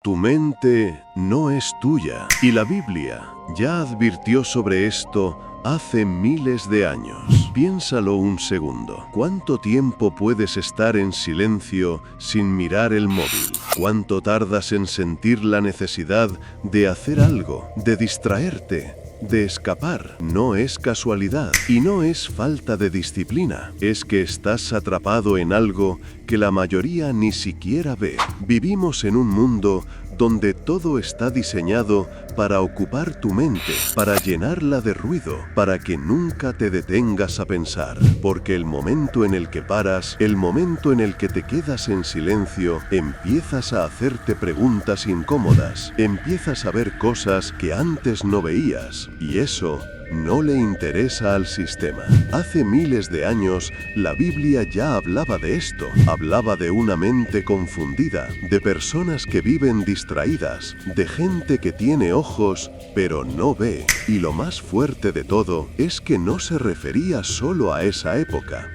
Tu mente no es tuya. Y la Biblia ya advirtió sobre esto hace miles de años. Piénsalo un segundo. ¿Cuánto tiempo puedes estar en silencio sin mirar el móvil? ¿Cuánto tardas en sentir la necesidad de hacer algo, de distraerte, de escapar? No es casualidad y no es falta de disciplina. Es que estás atrapado en algo que la mayoría ni siquiera ve. Vivimos en un mundo donde todo está diseñado para ocupar tu mente, para llenarla de ruido, para que nunca te detengas a pensar. Porque el momento en el que paras, el momento en el que te quedas en silencio, empiezas a hacerte preguntas incómodas, empiezas a ver cosas que antes no veías, y eso no le interesa al sistema. Hace miles de años, la Biblia ya hablaba de esto. Hablaba de una mente confundida, de personas que viven distraídas, de gente que tiene ojos, pero no ve. Y lo más fuerte de todo es que no se refería solo a esa época.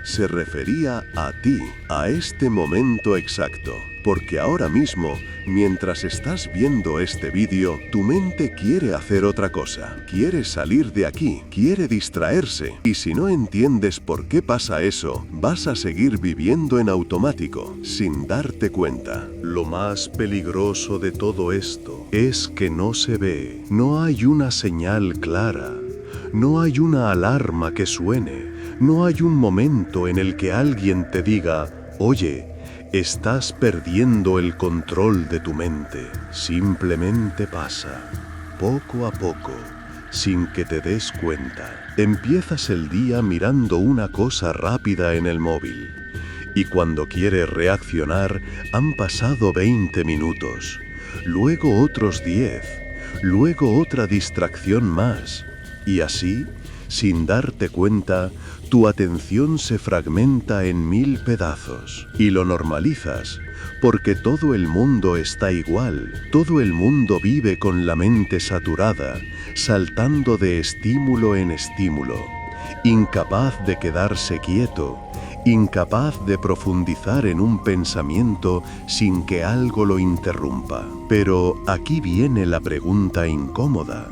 Se refería a ti, a este momento exacto. Porque ahora mismo, mientras estás viendo este vídeo, tu mente quiere hacer otra cosa. Quiere salir de aquí, quiere distraerse. Y si no entiendes por qué pasa eso, vas a seguir viviendo en automático, sin darte cuenta. Lo más peligroso de todo esto es que no se ve. No hay una señal clara. No hay una alarma que suene. No hay un momento en el que alguien te diga, oye, estás perdiendo el control de tu mente. Simplemente pasa, poco a poco, sin que te des cuenta. Empiezas el día mirando una cosa rápida en el móvil. Y cuando quieres reaccionar, han pasado 20 minutos. Luego otros 10. Luego otra distracción más. Y así, sin darte cuenta, tu atención se fragmenta en 1000 pedazos. Y lo normalizas, porque todo el mundo está igual. Todo el mundo vive con la mente saturada, saltando de estímulo en estímulo, incapaz de quedarse quieto, incapaz de profundizar en un pensamiento sin que algo lo interrumpa. Pero aquí viene la pregunta incómoda.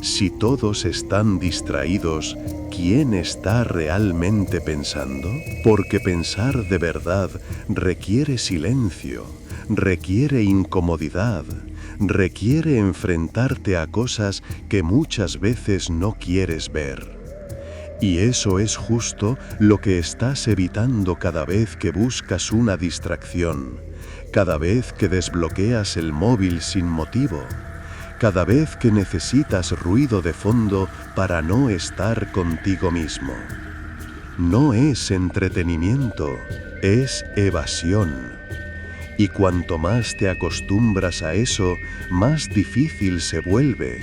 Si todos están distraídos, ¿quién está realmente pensando? Porque pensar de verdad requiere silencio, requiere incomodidad, requiere enfrentarte a cosas que muchas veces no quieres ver. Y eso es justo lo que estás evitando cada vez que buscas una distracción, cada vez que desbloqueas el móvil sin motivo, cada vez que necesitas ruido de fondo para no estar contigo mismo. No es entretenimiento, es evasión. Y cuanto más te acostumbras a eso, más difícil se vuelve,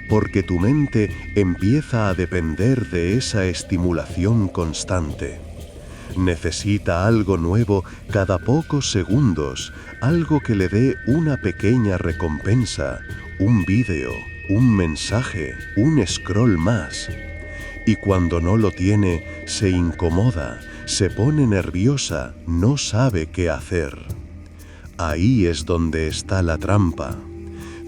porque tu mente empieza a depender de esa estimulación constante. Necesita algo nuevo cada pocos segundos, algo que le dé una pequeña recompensa, un vídeo, un mensaje, un scroll más. Y cuando no lo tiene, se incomoda, se pone nerviosa, no sabe qué hacer. Ahí es donde está la trampa.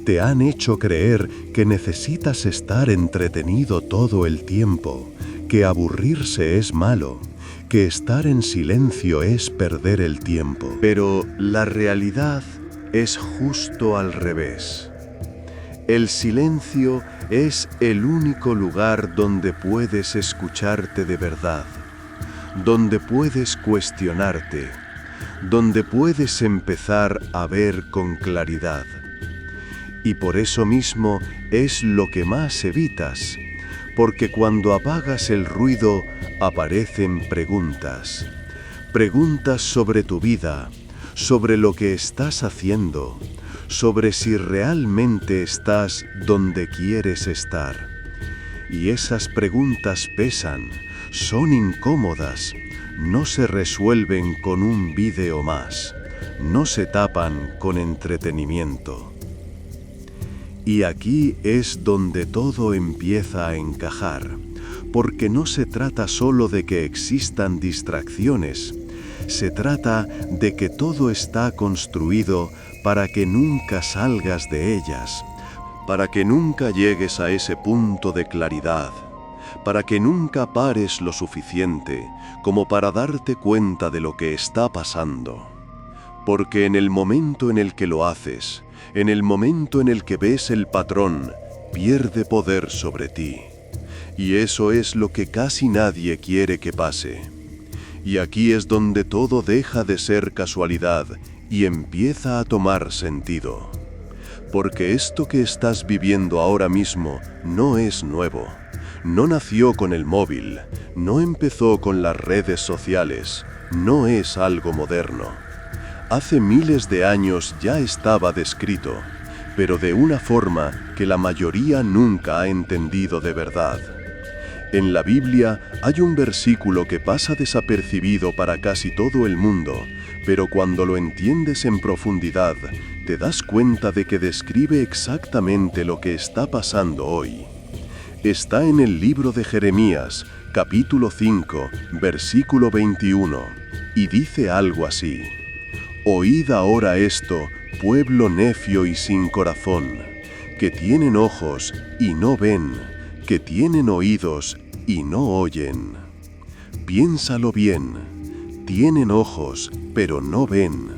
Te han hecho creer que necesitas estar entretenido todo el tiempo, que aburrirse es malo, que estar en silencio es perder el tiempo. Pero la realidad es justo al revés. El silencio es el único lugar donde puedes escucharte de verdad, donde puedes cuestionarte, donde puedes empezar a ver con claridad. Y por eso mismo es lo que más evitas, porque cuando apagas el ruido aparecen preguntas. Preguntas sobre tu vida, sobre lo que estás haciendo, sobre si realmente estás donde quieres estar. Y esas preguntas pesan, son incómodas, no se resuelven con un vídeo más, no se tapan con entretenimiento. Y aquí es donde todo empieza a encajar, porque no se trata solo de que existan distracciones, se trata de que todo está construido para que nunca salgas de ellas, para que nunca llegues a ese punto de claridad, para que nunca pares lo suficiente como para darte cuenta de lo que está pasando. Porque en el momento en el que lo haces, en el momento en el que ves el patrón, pierde poder sobre ti. Y eso es lo que casi nadie quiere que pase. Y aquí es donde todo deja de ser casualidad y empieza a tomar sentido. Porque esto que estás viviendo ahora mismo no es nuevo. No nació con el móvil, no empezó con las redes sociales, no es algo moderno. Hace miles de años ya estaba descrito, pero de una forma que la mayoría nunca ha entendido de verdad. En la Biblia hay un versículo que pasa desapercibido para casi todo el mundo, pero cuando lo entiendes en profundidad, te das cuenta de que describe exactamente lo que está pasando hoy. Está en el libro de Jeremías, capítulo 5, versículo 21, y dice algo así: Oíd ahora esto, pueblo necio y sin corazón, que tienen ojos y no ven, que tienen oídos y no oyen. Piénsalo bien, tienen ojos, pero no ven,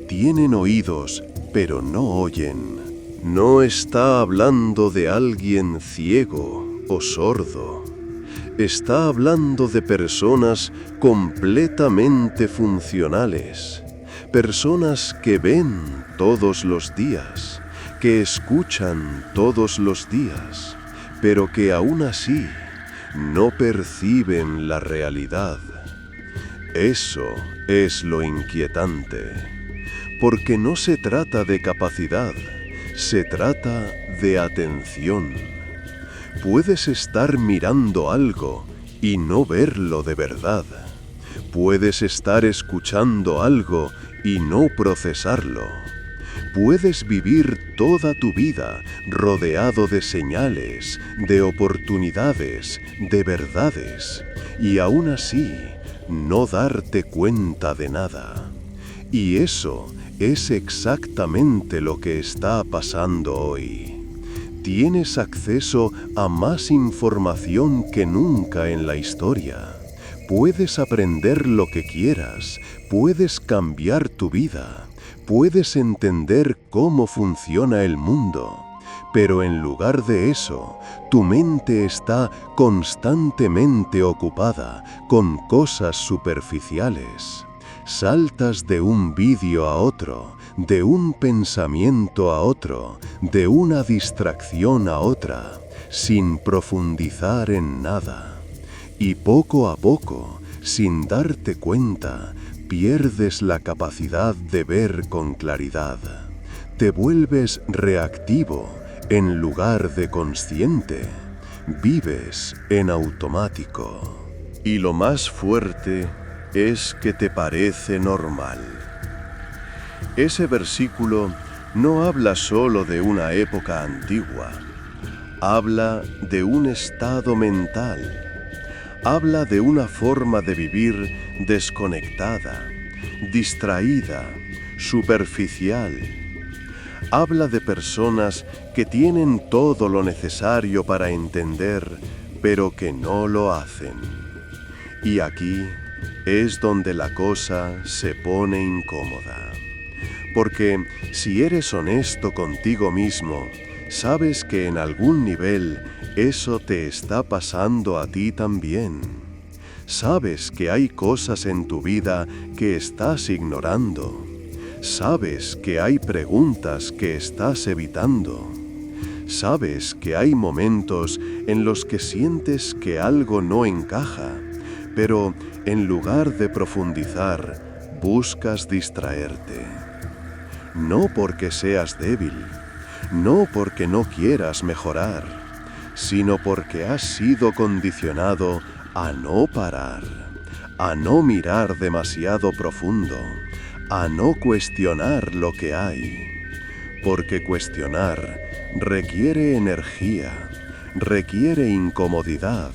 tienen oídos, pero no oyen. No está hablando de alguien ciego o sordo. Está hablando de personas completamente funcionales. Personas que ven todos los días, que escuchan todos los días, pero que aún así no perciben la realidad. Eso es lo inquietante, porque no se trata de capacidad, se trata de atención. Puedes estar mirando algo y no verlo de verdad. Puedes estar escuchando algo y no procesarlo. Puedes vivir toda tu vida rodeado de señales, de oportunidades, de verdades, y aún así no darte cuenta de nada. Y eso es exactamente lo que está pasando hoy. Tienes acceso a más información que nunca en la historia. Puedes aprender lo que quieras, puedes cambiar tu vida, puedes entender cómo funciona el mundo, pero en lugar de eso, tu mente está constantemente ocupada con cosas superficiales. Saltas de un vídeo a otro, de un pensamiento a otro, de una distracción a otra, sin profundizar en nada. Y poco a poco, sin darte cuenta, pierdes la capacidad de ver con claridad. Te vuelves reactivo en lugar de consciente. Vives en automático. Y lo más fuerte es que te parece normal. Ese versículo no habla solo de una época antigua. Habla de un estado mental. Habla de una forma de vivir desconectada, distraída, superficial. Habla de personas que tienen todo lo necesario para entender, pero que no lo hacen. Y aquí es donde la cosa se pone incómoda. Porque si eres honesto contigo mismo, sabes que en algún nivel eso te está pasando a ti también. Sabes que hay cosas en tu vida que estás ignorando. Sabes que hay preguntas que estás evitando. Sabes que hay momentos en los que sientes que algo no encaja, pero en lugar de profundizar, buscas distraerte. No porque seas débil, no porque no quieras mejorar, sino porque has sido condicionado a no parar, a no mirar demasiado profundo, a no cuestionar lo que hay. Porque cuestionar requiere energía, requiere incomodidad,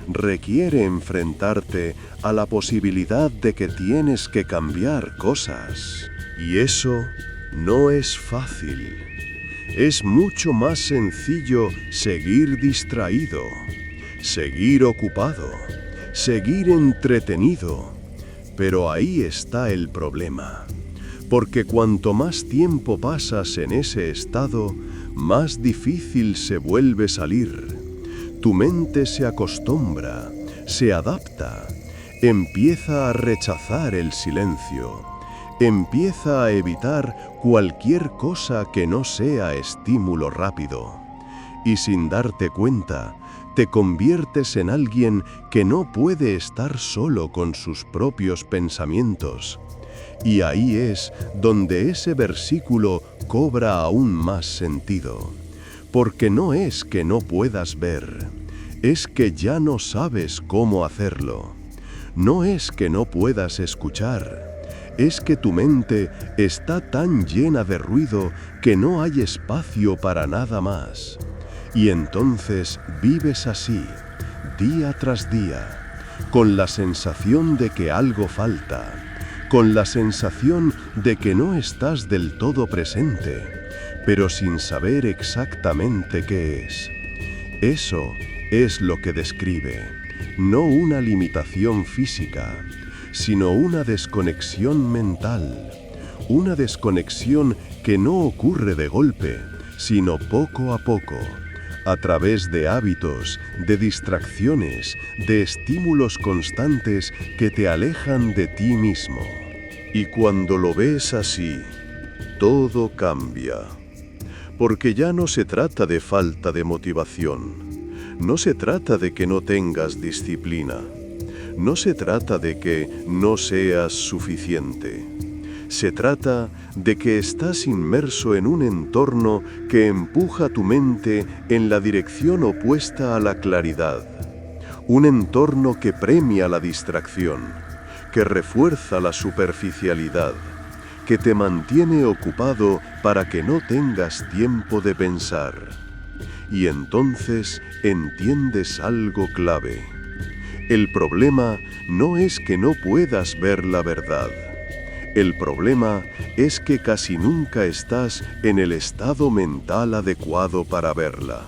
requiere enfrentarte a la posibilidad de que tienes que cambiar cosas. Y eso No es fácil. Es mucho más sencillo seguir distraído, seguir ocupado, seguir entretenido. Pero ahí está el problema. Porque cuanto más tiempo pasas en ese estado, más difícil se vuelve salir. Tu mente se acostumbra, se adapta, empieza a rechazar el silencio, empieza a evitar cualquier cosa que no sea estímulo rápido. Y sin darte cuenta, te conviertes en alguien que no puede estar solo con sus propios pensamientos. Y ahí es donde ese versículo cobra aún más sentido. Porque no es que no puedas ver, es que ya no sabes cómo hacerlo. No es que no puedas escuchar, es que tu mente está tan llena de ruido que no hay espacio para nada más. Y entonces vives así, día tras día, con la sensación de que algo falta, con la sensación de que no estás del todo presente, pero sin saber exactamente qué es. Eso es lo que describe, no una limitación física, sino una desconexión mental, una desconexión que no ocurre de golpe, sino poco a poco, a través de hábitos, de distracciones, de estímulos constantes que te alejan de ti mismo. Y cuando lo ves así, todo cambia. Porque ya no se trata de falta de motivación, no se trata de que no tengas disciplina, no se trata de que no seas suficiente. Se trata de que estás inmerso en un entorno que empuja tu mente en la dirección opuesta a la claridad. Un entorno que premia la distracción, que refuerza la superficialidad, que te mantiene ocupado para que no tengas tiempo de pensar. Y entonces entiendes algo clave. El problema no es que no puedas ver la verdad. El problema es que casi nunca estás en el estado mental adecuado para verla.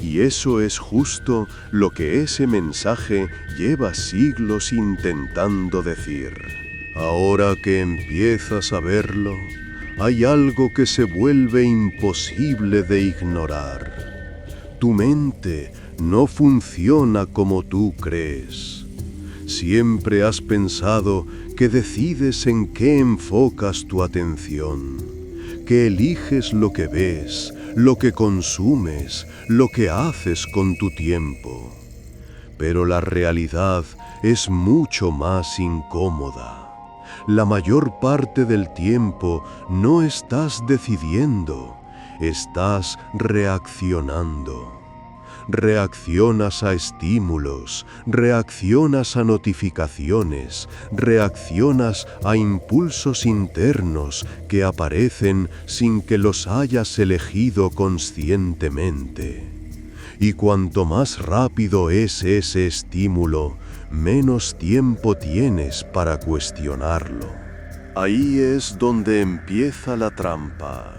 Y eso es justo lo que ese mensaje lleva siglos intentando decir. Ahora que empiezas a verlo, hay algo que se vuelve imposible de ignorar. Tu mente no funciona como tú crees. Siempre has pensado que decides en qué enfocas tu atención, que eliges lo que ves, lo que consumes, lo que haces con tu tiempo. Pero la realidad es mucho más incómoda. La mayor parte del tiempo no estás decidiendo, estás reaccionando. Reaccionas a estímulos, reaccionas a notificaciones, reaccionas a impulsos internos que aparecen sin que los hayas elegido conscientemente. Y cuanto más rápido es ese estímulo, menos tiempo tienes para cuestionarlo. Ahí es donde empieza la trampa.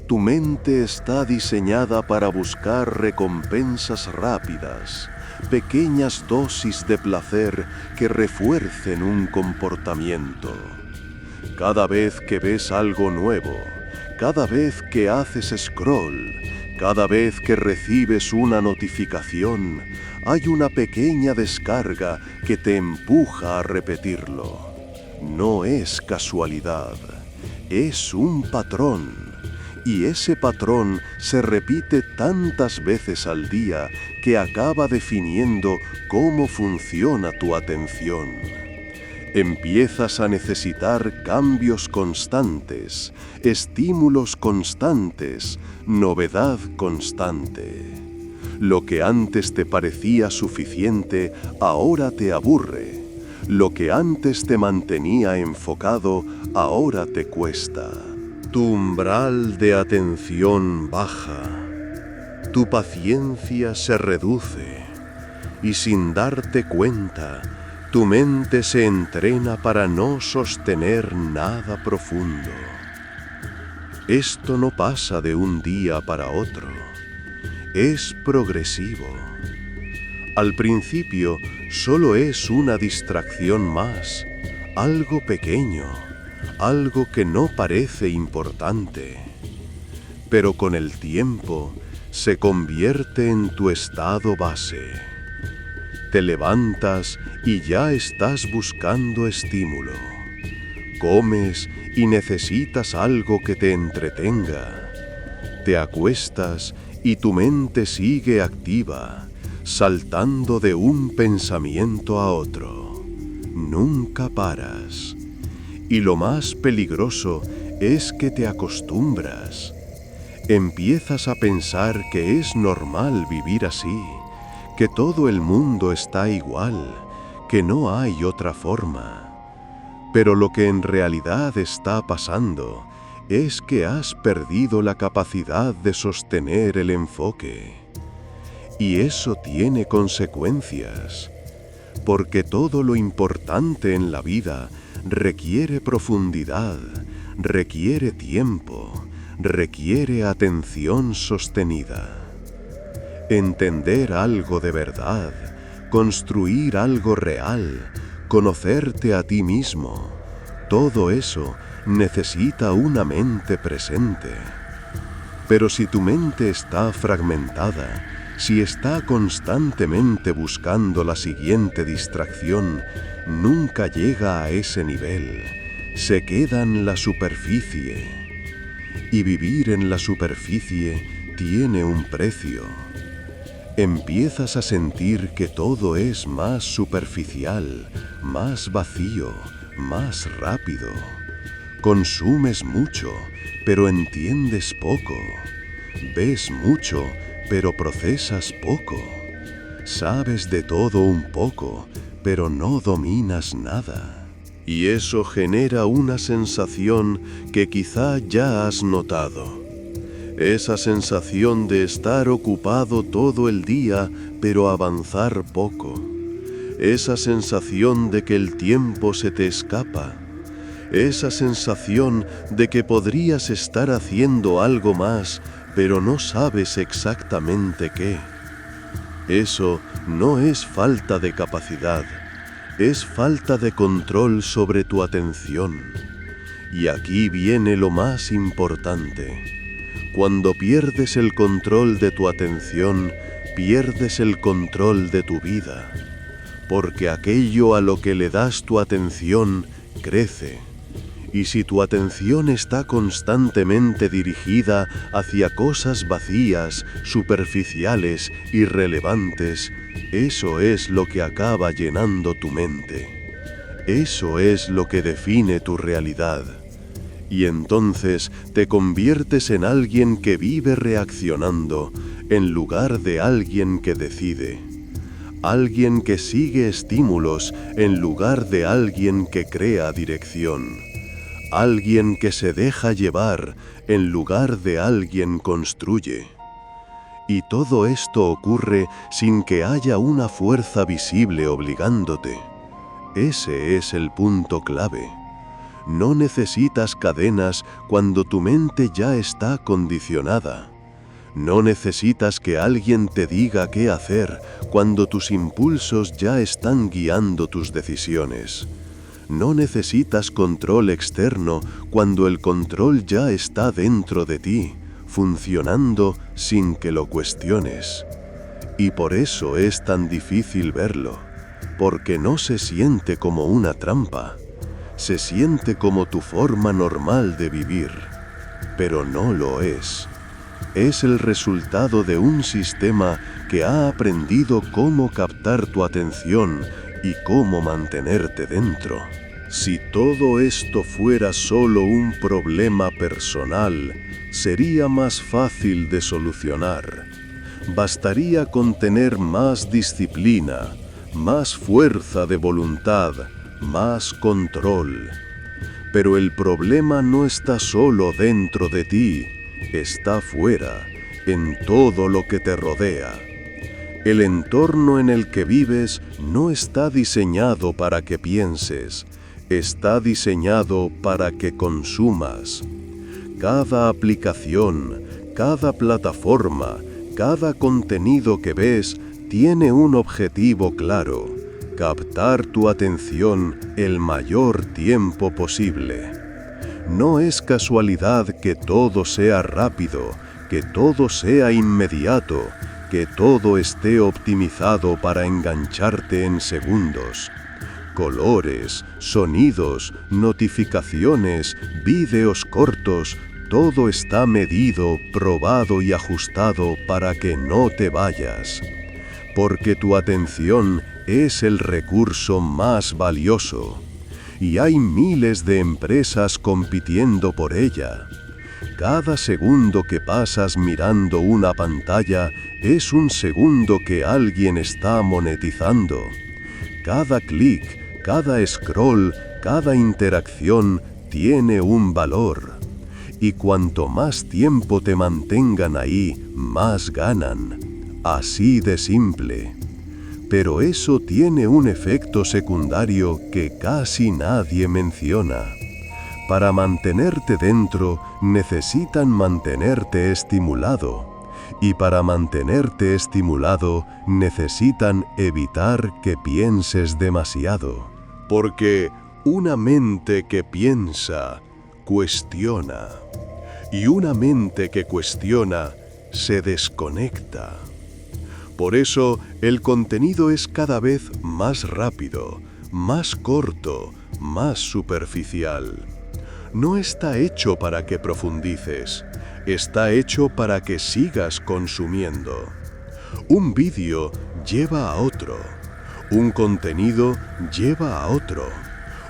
Tu mente está diseñada para buscar recompensas rápidas, pequeñas dosis de placer que refuercen un comportamiento. Cada vez que ves algo nuevo, cada vez que haces scroll, cada vez que recibes una notificación, hay una pequeña descarga que te empuja a repetirlo. No es casualidad, es un patrón. Y ese patrón se repite tantas veces al día que acaba definiendo cómo funciona tu atención. Empiezas a necesitar cambios constantes, estímulos constantes, novedad constante. Lo que antes te parecía suficiente, ahora te aburre. Lo que antes te mantenía enfocado, ahora te cuesta. Tu umbral de atención baja, tu paciencia se reduce y sin darte cuenta, tu mente se entrena para no sostener nada profundo. Esto no pasa de un día para otro. Es progresivo. Al principio solo es una distracción más, algo pequeño, algo que no parece importante. Pero con el tiempo se convierte en tu estado base. Te levantas y ya estás buscando estímulo. Comes y necesitas algo que te entretenga. Te acuestas y tu mente sigue activa, saltando de un pensamiento a otro. Nunca paras. Y lo más peligroso es que te acostumbras. Empiezas a pensar que es normal vivir así, que todo el mundo está igual, que no hay otra forma. Pero lo que en realidad está pasando es que has perdido la capacidad de sostener el enfoque. Y eso tiene consecuencias, porque todo lo importante en la vida requiere profundidad, requiere tiempo, requiere atención sostenida. Entender algo de verdad, construir algo real, conocerte a ti mismo, todo eso necesita una mente presente. Pero si tu mente está fragmentada, si está constantemente buscando la siguiente distracción, nunca llega a ese nivel, se queda en la superficie. Y vivir en la superficie tiene un precio. Empiezas a sentir que todo es más superficial, más vacío, más rápido. Consumes mucho, pero entiendes poco. Ves mucho, pero procesas poco. Sabes de todo un poco, pero no dominas nada. Y eso genera una sensación que quizá ya has notado. Esa sensación de estar ocupado todo el día, pero avanzar poco. Esa sensación de que el tiempo se te escapa. Esa sensación de que podrías estar haciendo algo más, pero no sabes exactamente qué. Eso no es falta de capacidad, es falta de control sobre tu atención. Y aquí viene lo más importante. Cuando pierdes el control de tu atención, pierdes el control de tu vida, porque aquello a lo que le das tu atención crece. Y si tu atención está constantemente dirigida hacia cosas vacías, superficiales, irrelevantes, eso es lo que acaba llenando tu mente. Eso es lo que define tu realidad. Y entonces te conviertes en alguien que vive reaccionando, en lugar de alguien que decide. Alguien que sigue estímulos en lugar de alguien que crea dirección. Alguien que se deja llevar en lugar de alguien construye. Y todo esto ocurre sin que haya una fuerza visible obligándote. Ese es el punto clave. No necesitas cadenas cuando tu mente ya está condicionada. No necesitas que alguien te diga qué hacer cuando tus impulsos ya están guiando tus decisiones. No necesitas control externo cuando el control ya está dentro de ti, funcionando sin que lo cuestiones. Y por eso es tan difícil verlo, porque no se siente como una trampa. Se siente como tu forma normal de vivir, pero no lo es. Es el resultado de un sistema que ha aprendido cómo captar tu atención y cómo mantenerte dentro. Si todo esto fuera solo un problema personal, sería más fácil de solucionar. Bastaría con tener más disciplina, más fuerza de voluntad, más control. Pero el problema no está solo dentro de ti, está fuera, en todo lo que te rodea. El entorno en el que vives no está diseñado para que pienses, está diseñado para que consumas. Cada aplicación, cada plataforma, cada contenido que ves tiene un objetivo claro: captar tu atención el mayor tiempo posible. No es casualidad que todo sea rápido, que todo sea inmediato, que todo esté optimizado para engancharte en segundos. Colores, sonidos, notificaciones, vídeos cortos, todo está medido, probado y ajustado para que no te vayas. Porque tu atención es el recurso más valioso. Y hay miles de empresas compitiendo por ella. Cada segundo que pasas mirando una pantalla es un segundo que alguien está monetizando. Cada clic, cada scroll, cada interacción tiene un valor. Y cuanto más tiempo te mantengan ahí, más ganan. Así de simple. Pero eso tiene un efecto secundario que casi nadie menciona. Para mantenerte dentro, necesitan mantenerte estimulado. Y para mantenerte estimulado, necesitan evitar que pienses demasiado. Porque una mente que piensa, cuestiona. Y una mente que cuestiona, se desconecta. Por eso, el contenido es cada vez más rápido, más corto, más superficial. No está hecho para que profundices, está hecho para que sigas consumiendo. Un vídeo lleva a otro, un contenido lleva a otro,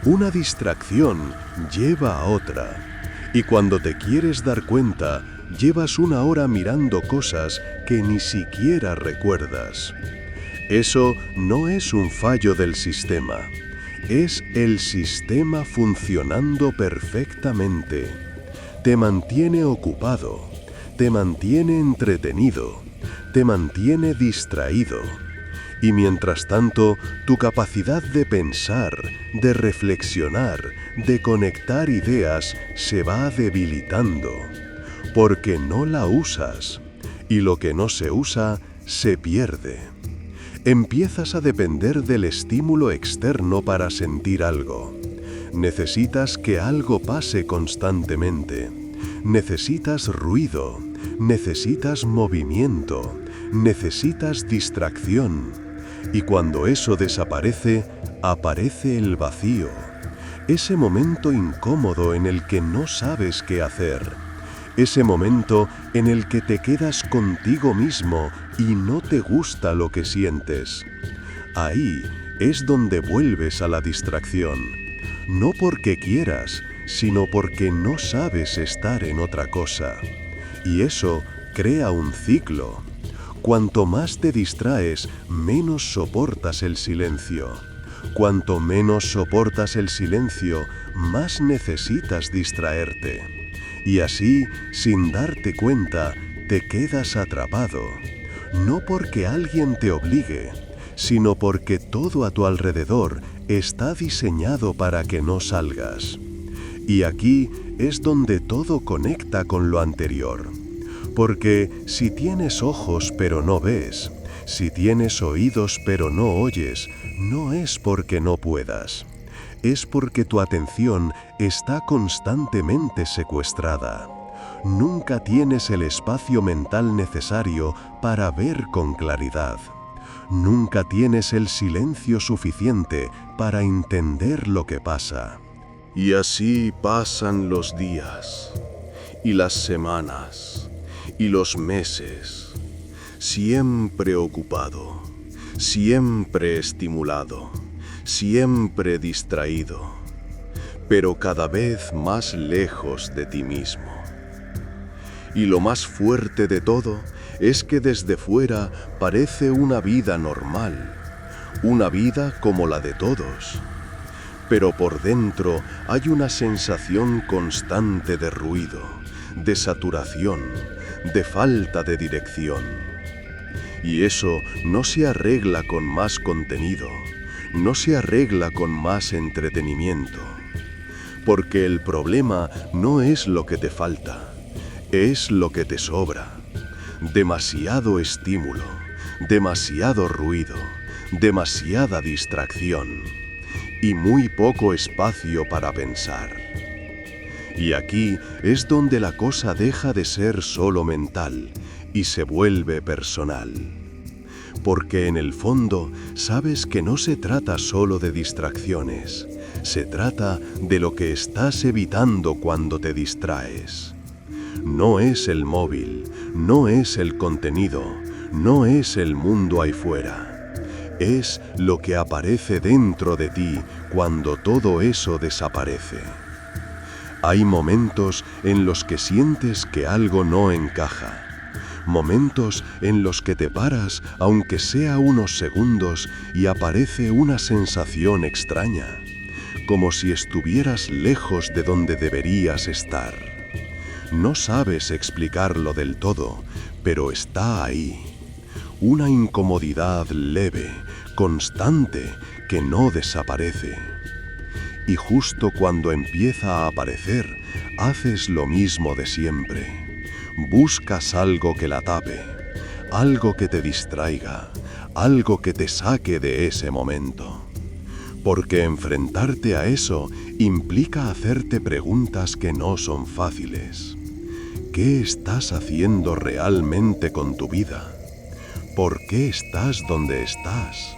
una distracción lleva a otra. Y cuando te quieres dar cuenta, llevas una hora mirando cosas que ni siquiera recuerdas. Eso no es un fallo del sistema. Es el sistema funcionando perfectamente. Te mantiene ocupado, te mantiene entretenido, te mantiene distraído. Y mientras tanto, tu capacidad de pensar, de reflexionar, de conectar ideas se va debilitando. Porque no la usas. Y lo que no se usa, se pierde. Empiezas a depender del estímulo externo para sentir algo. Necesitas que algo pase constantemente. Necesitas ruido. Necesitas movimiento. Necesitas distracción. Y cuando eso desaparece, aparece el vacío. Ese momento incómodo en el que no sabes qué hacer. Ese momento en el que te quedas contigo mismo y no te gusta lo que sientes. Ahí es donde vuelves a la distracción. No porque quieras, sino porque no sabes estar en otra cosa. Y eso crea un ciclo. Cuanto más te distraes, menos soportas el silencio. Cuanto menos soportas el silencio, más necesitas distraerte. Y así, sin darte cuenta, te quedas atrapado. No porque alguien te obligue, sino porque todo a tu alrededor está diseñado para que no salgas. Y aquí es donde todo conecta con lo anterior. Porque si tienes ojos pero no ves, si tienes oídos pero no oyes, no es porque no puedas. Es porque tu atención está constantemente secuestrada. Nunca tienes el espacio mental necesario para ver con claridad. Nunca tienes el silencio suficiente para entender lo que pasa. Y así pasan los días, y las semanas, y los meses, siempre ocupado, siempre estimulado, siempre distraído, pero cada vez más lejos de ti mismo. Y lo más fuerte de todo es que desde fuera parece una vida normal, una vida como la de todos. Pero por dentro hay una sensación constante de ruido, de saturación, de falta de dirección. Y eso no se arregla con más contenido, no se arregla con más entretenimiento. Porque el problema no es lo que te falta, es lo que te sobra. Demasiado estímulo, demasiado ruido, demasiada distracción y muy poco espacio para pensar. Y aquí es donde la cosa deja de ser solo mental y se vuelve personal. Porque en el fondo sabes que no se trata solo de distracciones, se trata de lo que estás evitando cuando te distraes. No es el móvil, no es el contenido, no es el mundo ahí fuera. Es lo que aparece dentro de ti cuando todo eso desaparece. Hay momentos en los que sientes que algo no encaja. Momentos en los que te paras, aunque sea unos segundos, y aparece una sensación extraña, como si estuvieras lejos de donde deberías estar. No sabes explicarlo del todo, pero está ahí. Una incomodidad leve, constante, que no desaparece. Y justo cuando empieza a aparecer, haces lo mismo de siempre. Buscas algo que la tape, algo que te distraiga, algo que te saque de ese momento. Porque enfrentarte a eso implica hacerte preguntas que no son fáciles. ¿Qué estás haciendo realmente con tu vida? ¿Por qué estás donde estás?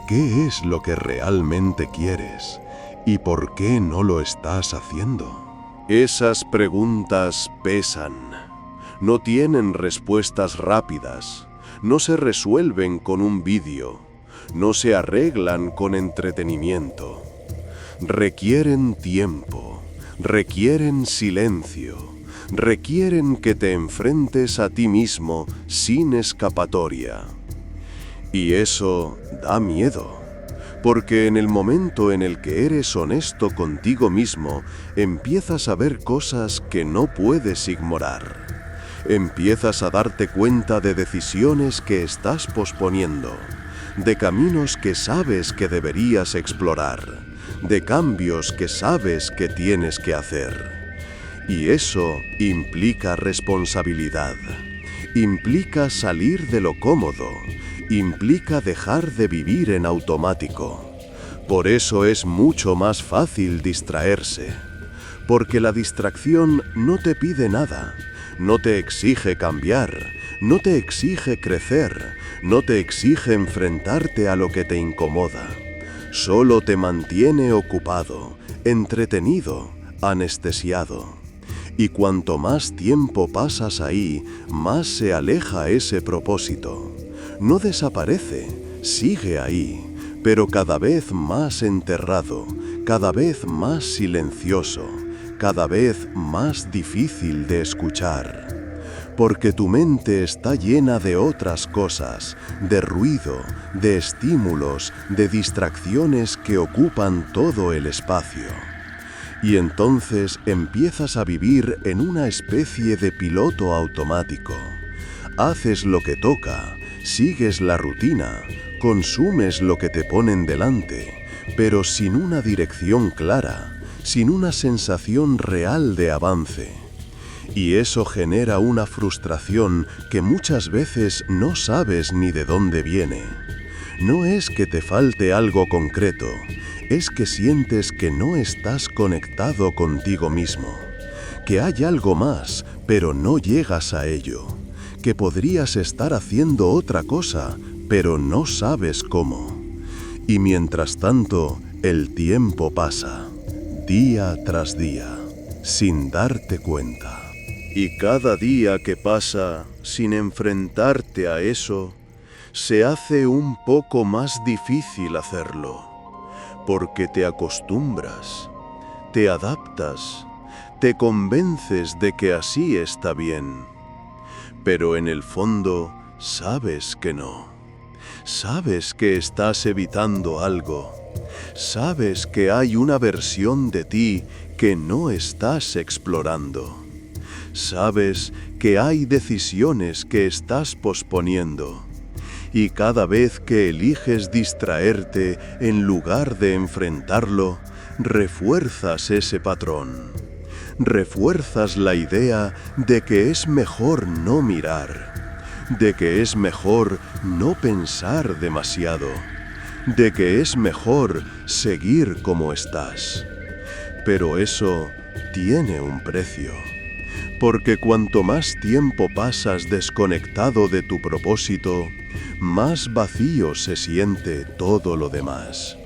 ¿Qué es lo que realmente quieres? ¿Y por qué no lo estás haciendo? Esas preguntas pesan. No tienen respuestas rápidas. No se resuelven con un vídeo. No se arreglan con entretenimiento. Requieren tiempo. Requieren silencio. Requieren que te enfrentes a ti mismo sin escapatoria. Y eso da miedo. Porque en el momento en el que eres honesto contigo mismo, empiezas a ver cosas que no puedes ignorar. Empiezas a darte cuenta de decisiones que estás posponiendo, de caminos que sabes que deberías explorar, de cambios que sabes que tienes que hacer. Y eso implica responsabilidad, implica salir de lo cómodo, implica dejar de vivir en automático. Por eso es mucho más fácil distraerse, porque la distracción no te pide nada, no te exige cambiar, no te exige crecer, no te exige enfrentarte a lo que te incomoda. Solo te mantiene ocupado, entretenido, anestesiado. Y cuanto más tiempo pasas ahí, más se aleja ese propósito. No desaparece, sigue ahí, pero cada vez más enterrado, cada vez más silencioso, cada vez más difícil de escuchar. Porque tu mente está llena de otras cosas, de ruido, de estímulos, de distracciones que ocupan todo el espacio. Y entonces empiezas a vivir en una especie de piloto automático. Haces lo que toca, sigues la rutina, consumes lo que te ponen delante, pero sin una dirección clara, sin una sensación real de avance. Y eso genera una frustración que muchas veces no sabes ni de dónde viene. No es que te falte algo concreto, es que sientes que no estás conectado contigo mismo, que hay algo más, pero no llegas a ello, que podrías estar haciendo otra cosa, pero no sabes cómo. Y mientras tanto, el tiempo pasa, día tras día, sin darte cuenta. Y cada día que pasa sin enfrentarte a eso, se hace un poco más difícil hacerlo, porque te acostumbras, te adaptas, te convences de que así está bien. Pero en el fondo sabes que no. Sabes que estás evitando algo. Sabes que hay una versión de ti que no estás explorando. Sabes que hay decisiones que estás posponiendo. Y cada vez que eliges distraerte en lugar de enfrentarlo, refuerzas ese patrón. Refuerzas la idea de que es mejor no mirar, de que es mejor no pensar demasiado, de que es mejor seguir como estás. Pero eso tiene un precio, porque cuanto más tiempo pasas desconectado de tu propósito, más vacío se siente todo lo demás.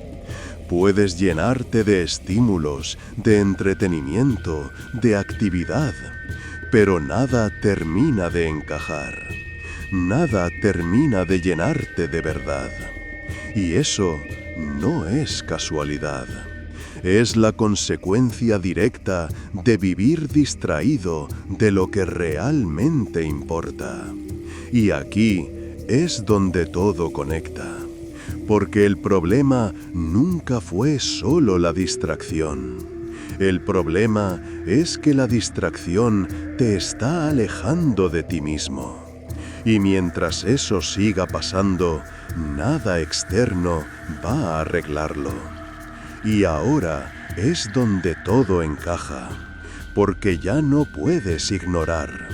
Puedes llenarte de estímulos, de entretenimiento, de actividad, pero nada termina de encajar. Nada termina de llenarte de verdad. Y eso no es casualidad. Es la consecuencia directa de vivir distraído de lo que realmente importa. Y aquí es donde todo conecta. Porque el problema nunca fue solo la distracción. El problema es que la distracción te está alejando de ti mismo. Y mientras eso siga pasando, nada externo va a arreglarlo. Y ahora es donde todo encaja, porque ya no puedes ignorar,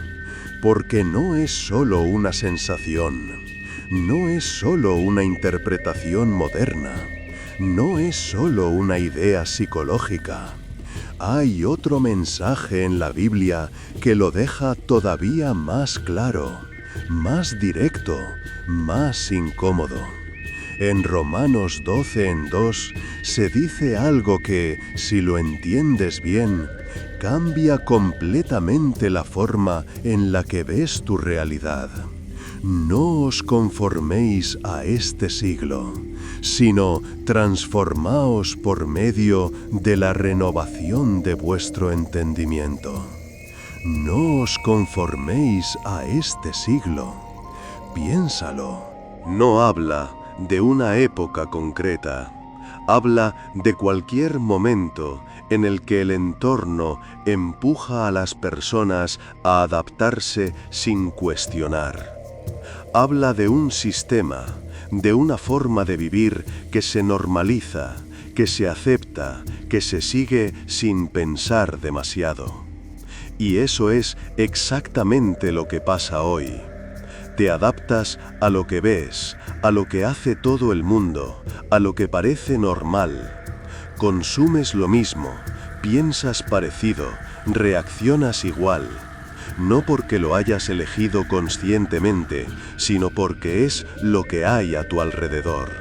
porque no es solo una sensación. No es solo una interpretación moderna, no es solo una idea psicológica. Hay otro mensaje en la Biblia que lo deja todavía más claro, más directo, más incómodo. En Romanos 12:2 se dice algo que, si lo entiendes bien, cambia completamente la forma en la que ves tu realidad. No os conforméis a este siglo, sino transformaos por medio de la renovación de vuestro entendimiento. No os conforméis a este siglo. Piénsalo. No habla de una época concreta. Habla de cualquier momento en el que el entorno empuja a las personas a adaptarse sin cuestionar. Habla de un sistema, de una forma de vivir que se normaliza, que se acepta, que se sigue sin pensar demasiado. Y eso es exactamente lo que pasa hoy. Te adaptas a lo que ves, a lo que hace todo el mundo, a lo que parece normal. Consumes lo mismo, piensas parecido, reaccionas igual. No porque lo hayas elegido conscientemente, sino porque es lo que hay a tu alrededor.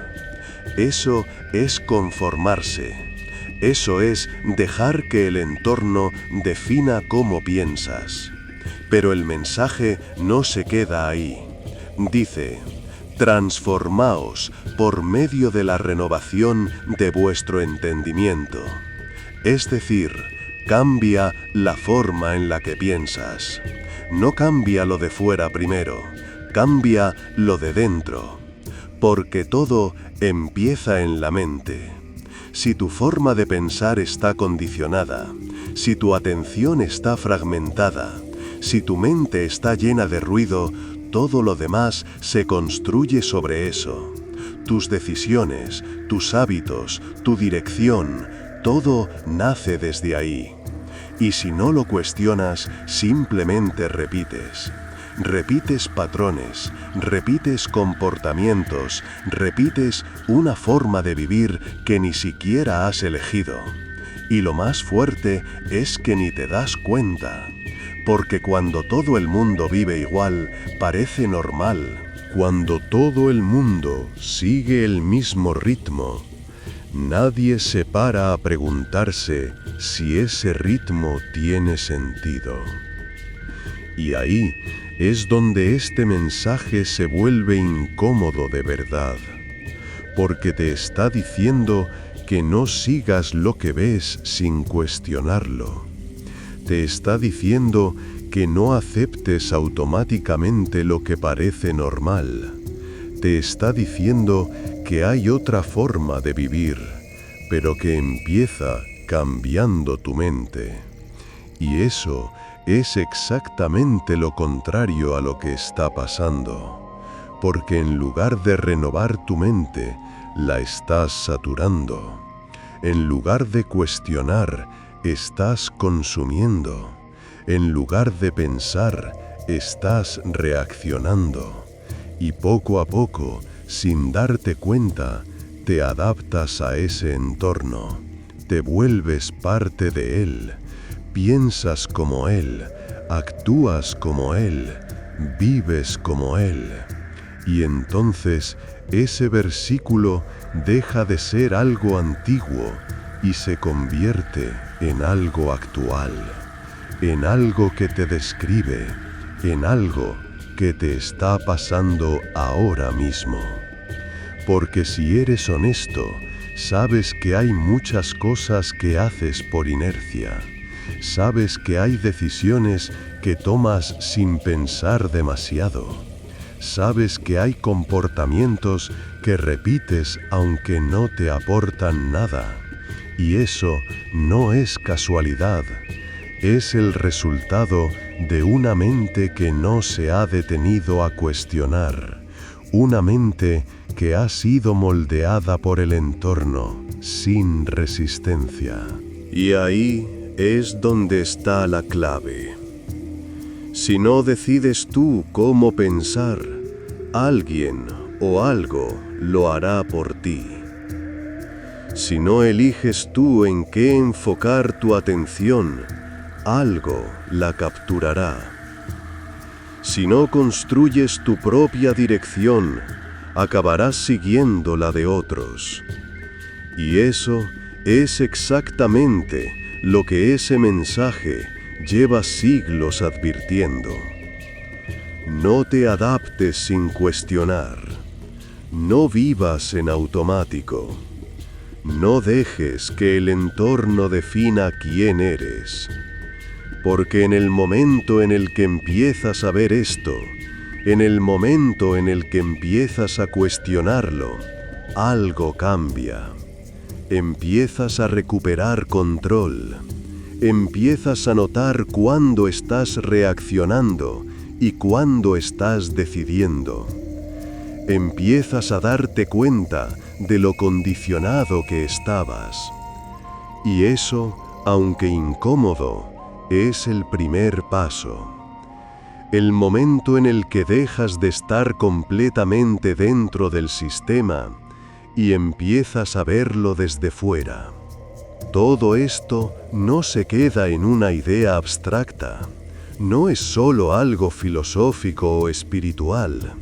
Eso es conformarse. Eso es dejar que el entorno defina cómo piensas. Pero el mensaje no se queda ahí. Dice: transformaos por medio de la renovación de vuestro entendimiento. Es decir, cambia la forma en la que piensas. No cambia lo de fuera primero, cambia lo de dentro. Porque todo empieza en la mente. Si tu forma de pensar está condicionada, si tu atención está fragmentada, si tu mente está llena de ruido, todo lo demás se construye sobre eso. Tus decisiones, tus hábitos, tu dirección, todo nace desde ahí. Y si no lo cuestionas, simplemente repites. Repites patrones, repites comportamientos, repites una forma de vivir que ni siquiera has elegido. Y lo más fuerte es que ni te das cuenta. Porque cuando todo el mundo vive igual, parece normal. Cuando todo el mundo sigue el mismo ritmo, nadie se para a preguntarse si ese ritmo tiene sentido. Y ahí es donde este mensaje se vuelve incómodo de verdad, porque te está diciendo que no sigas lo que ves sin cuestionarlo. Te está diciendo que no aceptes automáticamente lo que parece normal. Te está diciendo que hay otra forma de vivir, pero que empieza cambiando tu mente. Y eso es exactamente lo contrario a lo que está pasando, porque en lugar de renovar tu mente, la estás saturando. En lugar de cuestionar, estás consumiendo. En lugar de pensar, estás reaccionando. Y poco a poco, sin darte cuenta, te adaptas a ese entorno. Te vuelves parte de él. Piensas como él. Actúas como él. Vives como él. Y entonces, ese versículo deja de ser algo antiguo y se convierte en algo actual, en algo que te describe, en algo que te está pasando ahora mismo. Porque si eres honesto, sabes que hay muchas cosas que haces por inercia. Sabes que hay decisiones que tomas sin pensar demasiado. Sabes que hay comportamientos que repites aunque no te aportan nada. Y eso no es casualidad. Es el resultado de una mente que no se ha detenido a cuestionar. Una mente que ha sido moldeada por el entorno, sin resistencia. Y ahí es donde está la clave. Si no decides tú cómo pensar, alguien o algo lo hará por ti. Si no eliges tú en qué enfocar tu atención, algo la capturará. Si no construyes tu propia dirección, acabarás siguiendo la de otros. Y eso es exactamente lo que ese mensaje lleva siglos advirtiendo. No te adaptes sin cuestionar. No vivas en automático. No dejes que el entorno defina quién eres. Porque en el momento en el que empiezas a ver esto, en el momento en el que empiezas a cuestionarlo, algo cambia. Empiezas a recuperar control. Empiezas a notar cuándo estás reaccionando y cuándo estás decidiendo. Empiezas a darte cuenta de lo condicionado que estabas. Y eso, aunque incómodo, es el primer paso. El momento en el que dejas de estar completamente dentro del sistema y empiezas a verlo desde fuera. Todo esto no se queda en una idea abstracta. No es solo algo filosófico o espiritual.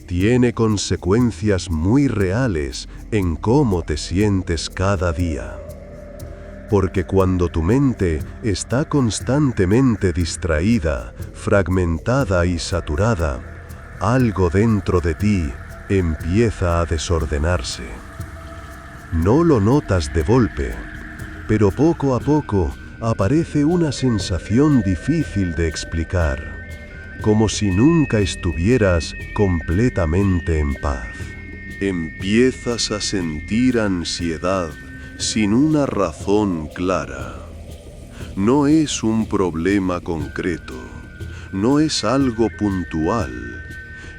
Tiene consecuencias muy reales en cómo te sientes cada día. Porque cuando tu mente está constantemente distraída, fragmentada y saturada, algo dentro de ti empieza a desordenarse. No lo notas de golpe, pero poco a poco aparece una sensación difícil de explicar, como si nunca estuvieras completamente en paz. Empiezas a sentir ansiedad sin una razón clara. No es un problema concreto, no es algo puntual,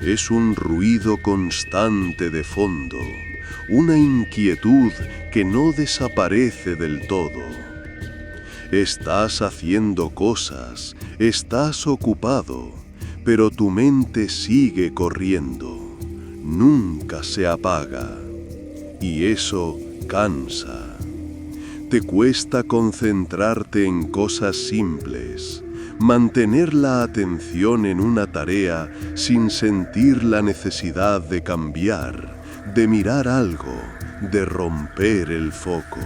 es un ruido constante de fondo, una inquietud que no desaparece del todo. Estás haciendo cosas, estás ocupado, pero tu mente sigue corriendo, nunca se apaga, y eso cansa. Te cuesta concentrarte en cosas simples, mantener la atención en una tarea sin sentir la necesidad de cambiar, de mirar algo, de romper el foco.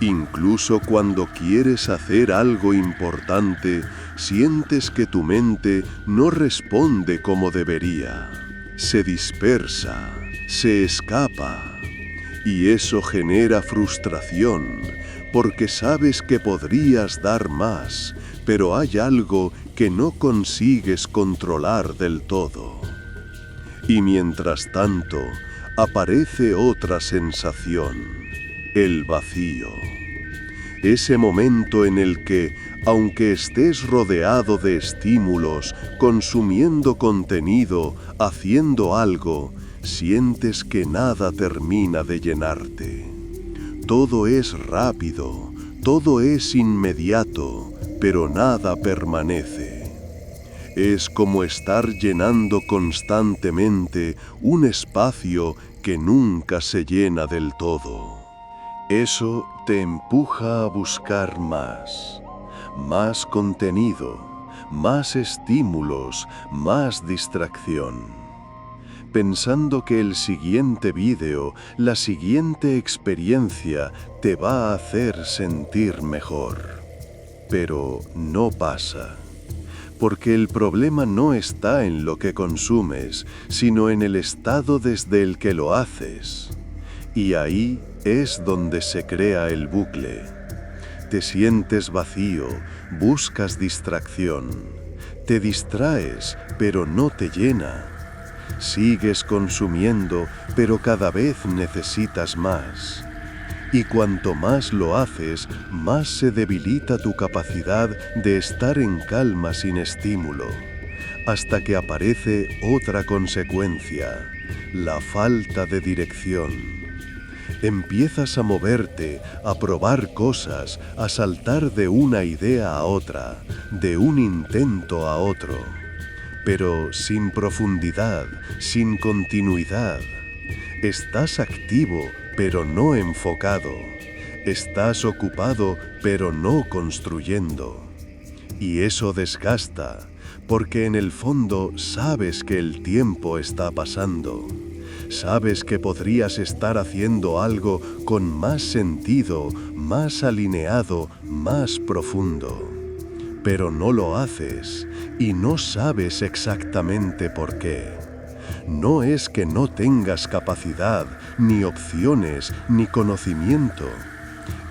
Incluso cuando quieres hacer algo importante, sientes que tu mente no responde como debería. Se dispersa, se escapa. Y eso genera frustración, porque sabes que podrías dar más, pero hay algo que no consigues controlar del todo. Y mientras tanto, aparece otra sensación, el vacío. Ese momento en el que, aunque estés rodeado de estímulos, consumiendo contenido, haciendo algo, sientes que nada termina de llenarte. Todo es rápido, todo es inmediato, pero nada permanece. Es como estar llenando constantemente un espacio que nunca se llena del todo. Eso te empuja a buscar más contenido, más estímulos, más distracción, pensando que el siguiente vídeo, la siguiente experiencia te va a hacer sentir mejor. Pero no pasa, porque el problema no está en lo que consumes, sino en el estado desde el que lo haces. Y ahí es donde se crea el bucle. Te sientes vacío, buscas distracción, te distraes, pero no te llena. Sigues consumiendo, pero cada vez necesitas más. Y cuanto más lo haces, más se debilita tu capacidad de estar en calma sin estímulo, hasta que aparece otra consecuencia, la falta de dirección. Empiezas a moverte, a probar cosas, a saltar de una idea a otra, de un intento a otro, pero sin profundidad, sin continuidad. Estás activo, pero no enfocado. Estás ocupado, pero no construyendo. Y eso desgasta, porque en el fondo sabes que el tiempo está pasando. Sabes que podrías estar haciendo algo con más sentido, más alineado, más profundo. Pero no lo haces y no sabes exactamente por qué. No es que no tengas capacidad, ni opciones, ni conocimiento.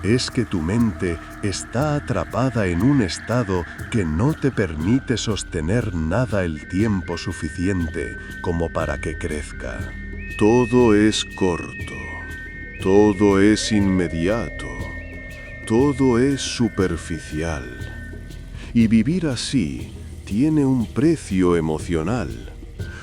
Es que tu mente está atrapada en un estado que no te permite sostener nada el tiempo suficiente como para que crezca. Todo es corto, todo es inmediato, todo es superficial. Y vivir así tiene un precio emocional,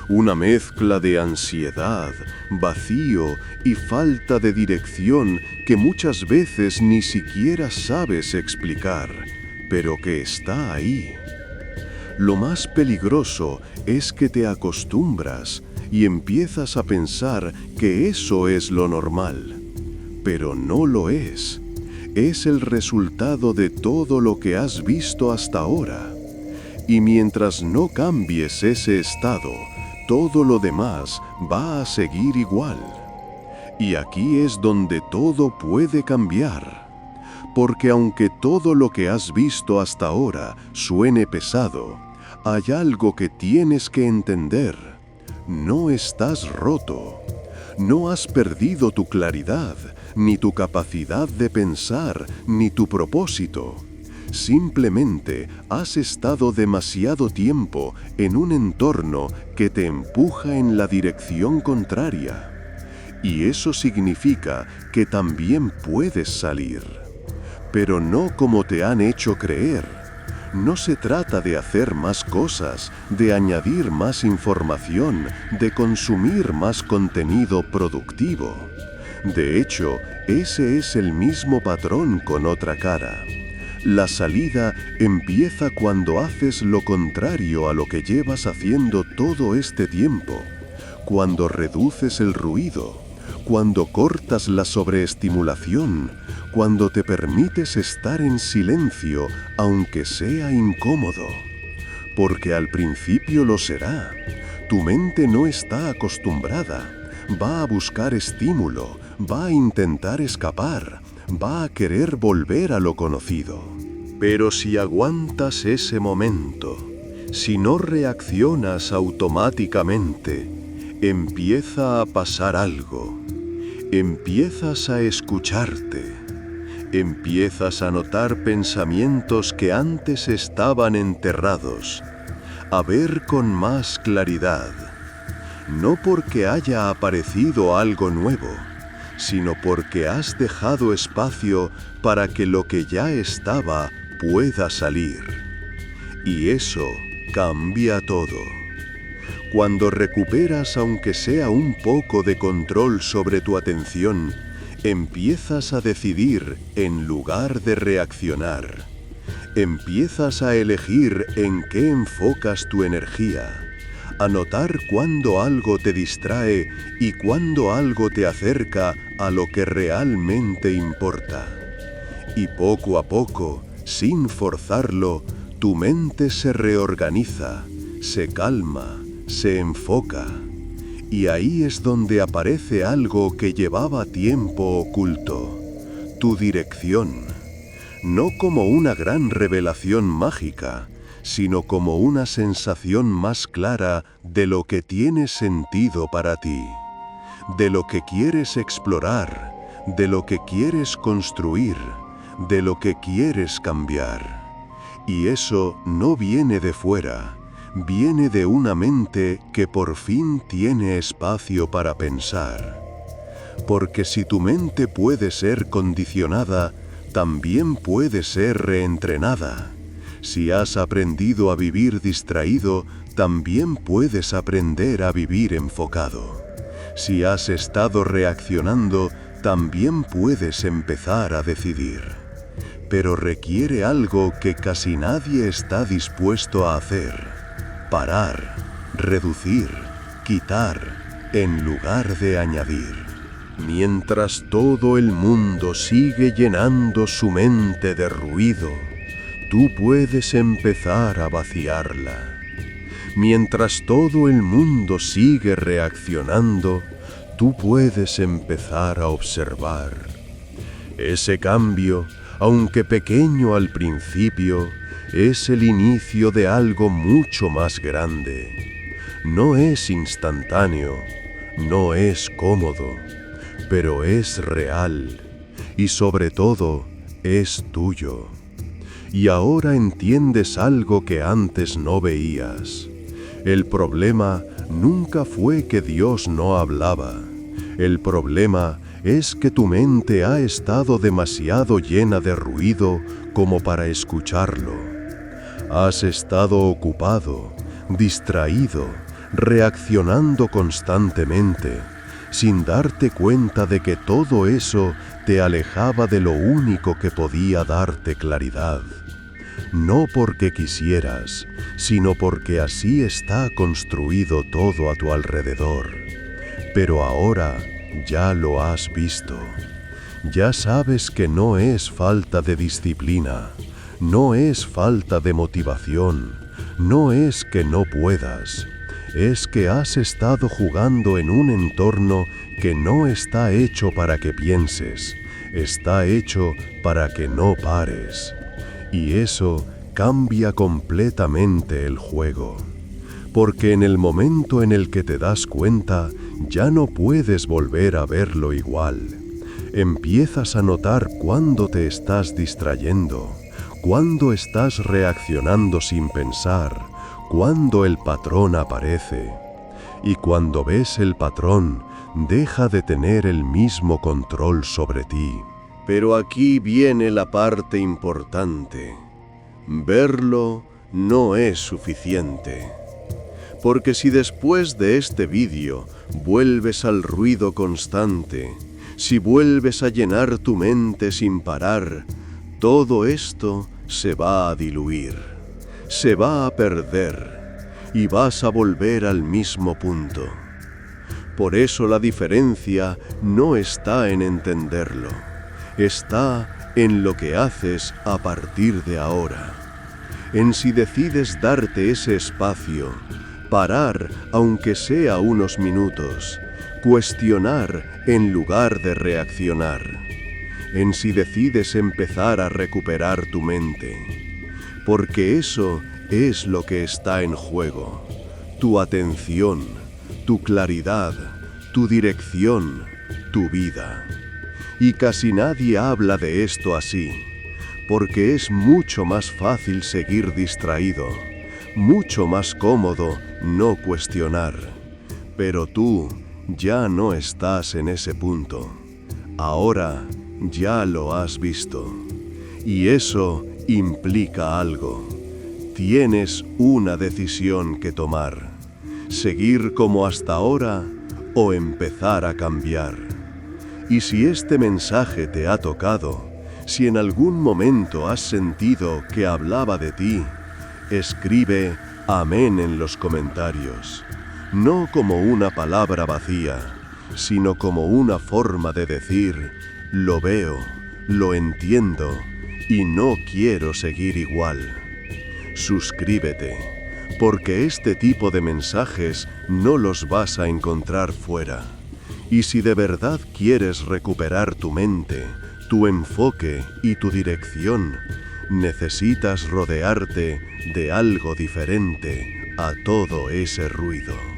una mezcla de ansiedad, vacío y falta de dirección que muchas veces ni siquiera sabes explicar, pero que está ahí. Lo más peligroso es que te acostumbras y empiezas a pensar que eso es lo normal, pero no lo es. Es el resultado de todo lo que has visto hasta ahora. Y mientras no cambies ese estado, todo lo demás va a seguir igual. Y aquí es donde todo puede cambiar. Porque aunque todo lo que has visto hasta ahora suene pesado, hay algo que tienes que entender. No estás roto. No has perdido tu claridad, ni tu capacidad de pensar, ni tu propósito. Simplemente has estado demasiado tiempo en un entorno que te empuja en la dirección contraria. Y eso significa que también puedes salir. Pero no como te han hecho creer. No se trata de hacer más cosas, de añadir más información, de consumir más contenido productivo. De hecho, ese es el mismo patrón con otra cara. La salida empieza cuando haces lo contrario a lo que llevas haciendo todo este tiempo, cuando reduces el ruido, cuando cortas la sobreestimulación, cuando te permites estar en silencio, aunque sea incómodo. Porque al principio lo será. Tu mente no está acostumbrada. Va a buscar estímulo, va a intentar escapar, va a querer volver a lo conocido. Pero si aguantas ese momento, si no reaccionas automáticamente, empieza a pasar algo. Empiezas a escucharte. Empiezas a notar pensamientos que antes estaban enterrados, a ver con más claridad. No porque haya aparecido algo nuevo, sino porque has dejado espacio para que lo que ya estaba pueda salir. Y eso cambia todo. Cuando recuperas aunque sea un poco de control sobre tu atención, Empiezas a decidir en lugar de reaccionar. Empiezas a elegir en qué enfocas tu energía, a notar cuándo algo te distrae y cuándo algo te acerca a lo que realmente importa. Y poco a poco, sin forzarlo, tu mente se reorganiza, se calma, se enfoca. Y ahí es donde aparece algo que llevaba tiempo oculto, tu dirección. No como una gran revelación mágica, sino como una sensación más clara de lo que tiene sentido para ti, de lo que quieres explorar, de lo que quieres construir, de lo que quieres cambiar. Y eso no viene de fuera, viene de una mente que por fin tiene espacio para pensar. Porque si tu mente puede ser condicionada, también puede ser reentrenada. Si has aprendido a vivir distraído, también puedes aprender a vivir enfocado. Si has estado reaccionando, también puedes empezar a decidir. Pero requiere algo que casi nadie está dispuesto a hacer: parar, reducir, quitar, en lugar de añadir. Mientras todo el mundo sigue llenando su mente de ruido, tú puedes empezar a vaciarla. Mientras todo el mundo sigue reaccionando, tú puedes empezar a observar. Ese cambio, aunque pequeño al principio, es el inicio de algo mucho más grande. No es instantáneo, no es cómodo, pero es real y sobre todo es tuyo. Y ahora entiendes algo que antes no veías. El problema nunca fue que Dios no hablaba. El problema es que tu mente ha estado demasiado llena de ruido como para escucharlo. Has estado ocupado, distraído, reaccionando constantemente, sin darte cuenta de que todo eso te alejaba de lo único que podía darte claridad. No porque quisieras, sino porque así está construido todo a tu alrededor. Pero ahora ya lo has visto. Ya sabes que no es falta de disciplina, no es falta de motivación, no es que no puedas. Es que has estado jugando en un entorno que no está hecho para que pienses, está hecho para que no pares. Y eso cambia completamente el juego. Porque en el momento en el que te das cuenta, ya no puedes volver a verlo igual. Empiezas a notar cuándo te estás distrayendo, cuándo estás reaccionando sin pensar, cuando el patrón aparece. Y cuando ves el patrón, deja de tener el mismo control sobre ti. Pero aquí viene la parte importante. Verlo no es suficiente. Porque si después de este vídeo vuelves al ruido constante, si vuelves a llenar tu mente sin parar, todo esto se va a diluir. Se va a perder y vas a volver al mismo punto. Por eso la diferencia no está en entenderlo, está en lo que haces a partir de ahora. En si decides darte ese espacio, parar aunque sea unos minutos, cuestionar en lugar de reaccionar. En si decides empezar a recuperar tu mente. Porque eso es lo que está en juego. Tu atención, tu claridad, tu dirección, tu vida. Y casi nadie habla de esto así, porque es mucho más fácil seguir distraído, mucho más cómodo no cuestionar. Pero tú ya no estás en ese punto. Ahora ya lo has visto. Y eso implica algo. Tienes una decisión que tomar. Seguir como hasta ahora o empezar a cambiar. Y si este mensaje te ha tocado, si en algún momento has sentido que hablaba de ti, escribe amén en los comentarios, no como una palabra vacía, sino como una forma de decir, lo veo, lo entiendo y no quiero seguir igual. Suscríbete, porque este tipo de mensajes no los vas a encontrar fuera. Y si de verdad quieres recuperar tu mente, tu enfoque y tu dirección, necesitas rodearte de algo diferente a todo ese ruido.